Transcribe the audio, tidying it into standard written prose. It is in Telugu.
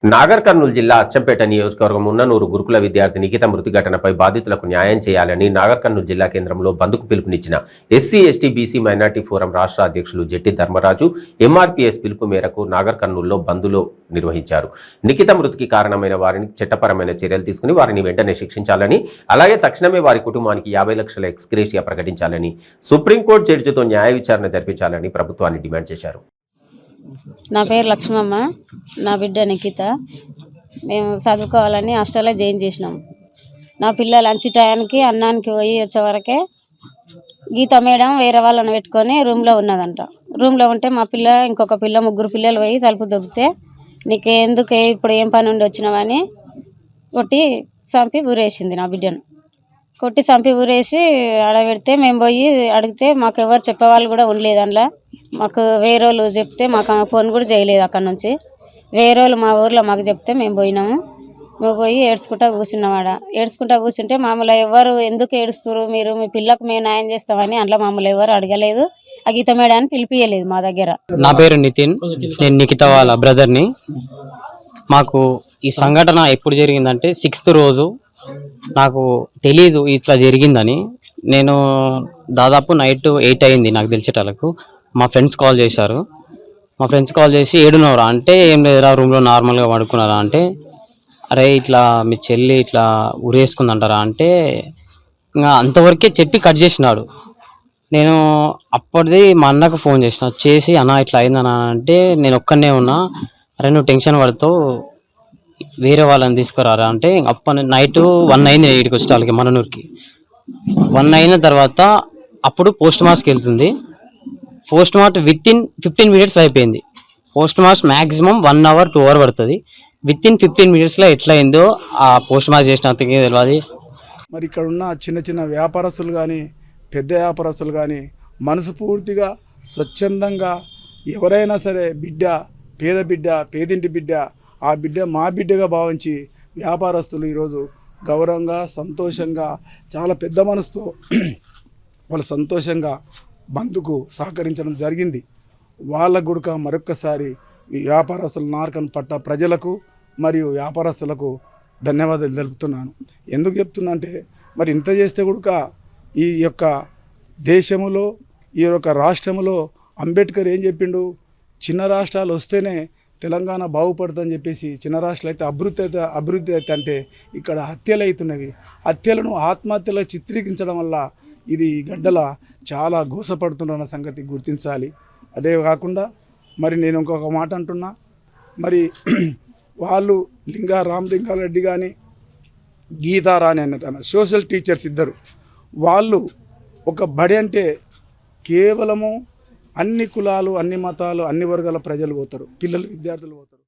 నాగర్ కర్నూలు జిల్లా అచ్చంపేట నియోజకవర్గం ఉన్ననూరు గురుకుల విద్యార్థి నిఖిత మృతి ఘటనపై బాధితులకు న్యాయం చేయాలని నాగర్ కర్నూలు జిల్లా కేంద్రంలో బంద్కు పిలుపునిచ్చిన SC ST BC minority forum రాష్ట్ర అధ్యక్షులు జెట్టి ధర్మరాజు ఎంఆర్పీఎస్ పిలుపు మేరకు నాగర్ కర్నూలులో బంద్లో నిర్వహించారు. నిఖిత మృతికి కారణమైన వారిని చట్టపరమైన చర్యలు తీసుకుని వారిని వెంటనే శిక్షించాలని, అలాగే తక్షణమే వారి కుటుంబానికి 50 లక్షల ఎక్స్గ్రేషియా ప్రకటించాలని, సుప్రీంకోర్టు జడ్జితో న్యాయ విచారణ జరిపించాలని ప్రభుత్వాన్ని డిమాండ్ చేశారు. నా పేరు లక్ష్మమ్మ, నా బిడ్డ నిఖిత. మేము చదువుకోవాలని హాస్టల్లో జాయిన్ చేసినాం. నా పిల్ల లంచ్ టయానికి అన్నానికి పోయి వచ్చే వరకే గీత మేడం వేరే వాళ్ళని పెట్టుకొని రూమ్లో ఉన్నదంట. రూమ్లో ఉంటే మా పిల్ల ఇంకొక పిల్ల ముగ్గురు పిల్లలు పోయి తలుపు దొబ్బితే నీకెందుకు ఇప్పుడు ఏం పని ఉండి వచ్చినావని కొట్టి చంపి ఊరేసింది. నా బిడ్డను కొట్టి చంపి ఊరేసి ఆడబెడితే మేము పోయి అడిగితే మాకు ఎవరు చెప్పేవాళ్ళు కూడా ఉండలేదు. అందులో మాకు వేరే వాళ్ళు చెప్తే మాకు ఫోన్ కూడా చేయలేదు. అక్కడ నుంచి వేరే వాళ్ళు మా ఊర్లో మాకు చెప్తే మేము పోయినాము. మేము పోయి ఏడ్చుకుంటా కూర్చున్నాం. ఏడ్చుకుంటా కూర్చుంటే మామూలు ఎవరు ఎందుకు ఏడుస్తారు, మీరు మీ పిల్లకు మేము న్యాయం చేస్తామని అందులో మామూలు ఎవరు అడగలేదు. ఆ గీత మేడాన్ని పిలిపియలేదు మా దగ్గర. నా పేరు నితిన్, నేను నిఖిత వాళ్ళ బ్రదర్ని. మాకు ఈ సంఘటన ఎప్పుడు జరిగిందంటే 6th రోజు. నాకు తెలీదు ఇట్లా జరిగిందని. నేను దాదాపు నైట్ 8 అయింది నాకు తెలిసేటలకు. మా ఫ్రెండ్స్ కాల్ చేశారు. మా ఫ్రెండ్స్ కాల్ చేసి ఏడున్నవరా అంటే ఏం లేదురా రూమ్లో నార్మల్గా పడుకున్నారా అంటే అరే ఇట్లా మీ చెల్లి ఇట్లా ఉరేసుకుందంటారా అంటే ఇంకా అంతవరకే చెప్పి కట్ చేసినాడు. నేను అప్పటిది మా అన్నకు ఫోన్ చేసి అన్న ఇట్లా అయిందన్నా అంటే నేను ఒక్కనే ఉన్నా, అరే నువ్వు టెన్షన్ పడుతావు వేరే వాళ్ళని తీసుకురారా అంటే అప్పటి నైట్ 1 అయింది. ఇక్కడికి వచ్చేటానికి మననూరుకి 1 అయిన తర్వాత అప్పుడు పోస్ట్ మార్క్స్కి వెళ్తుంది. పోస్ట్ మార్క్ వితిన్ 15 minutes అయిపోయింది. Post marks maximum 1 hour 2 hour పడుతుంది. వితిన్ 15 minutesలో ఎట్లా అయిందో ఆ పోస్ట్ మార్క్ చేసినంతకే తెలియదు. మరి ఇక్కడ ఉన్న చిన్న చిన్న వ్యాపారస్తులు కానీ పెద్ద వ్యాపారస్తులు కానీ మనసు పూర్తిగా స్వచ్ఛందంగా ఎవరైనా సరే బిడ్డ పేద బిడ్డ పేదింటి బిడ్డ ఆ బిడ్డ మా బిడ్డగా భావించి వ్యాపారస్తులు ఈరోజు గౌరవంగా సంతోషంగా చాలా పెద్ద మనసుతో వాళ్ళు సంతోషంగా బంద్కు సహకరించడం జరిగింది. వాళ్ళ గుడక మరొక్కసారి ఈ వ్యాపారస్తుల నార్కన్ పట్ట ప్రజలకు మరియు వ్యాపారస్తులకు ధన్యవాదాలు తెలుపుతున్నాను. ఎందుకు చెప్తున్నా అంటే మరి ఇంత చేస్తే కూడా ఈ యొక్క దేశంలో ఈ యొక్క రాష్ట్రంలో అంబేద్కర్ ఏం చెప్పిండు, చిన్న రాష్ట్రాలు వస్తేనే తెలంగాణ బాగుపడుతుందని చెప్పేసి, చిన్న రాష్ట్రాలు అయితే అభివృద్ధి అయితే అంటే ఇక్కడ హత్యలు అవుతున్నవి. హత్యలను ఆత్మహత్యలు చిత్రీకరించడం వల్ల ఇది గడ్డల చాలా గోసపడుతున్న సంగతి గుర్తించాలి. అదే కాకుండా మరి నేను ఇంకొక మాట అంటున్నా, మరి వాళ్ళు రామలింగారెడ్డి కానీ గీతారాణి అన్న సోషల్ టీచర్స్ ఇద్దరు వాళ్ళు ఒక బడి అంటే కేవలము అన్ని కులాలు అన్ని మతాలు అన్ని వర్గాల ప్రజలు పోతారు, పిల్లలు విద్యార్థులు పోతారు.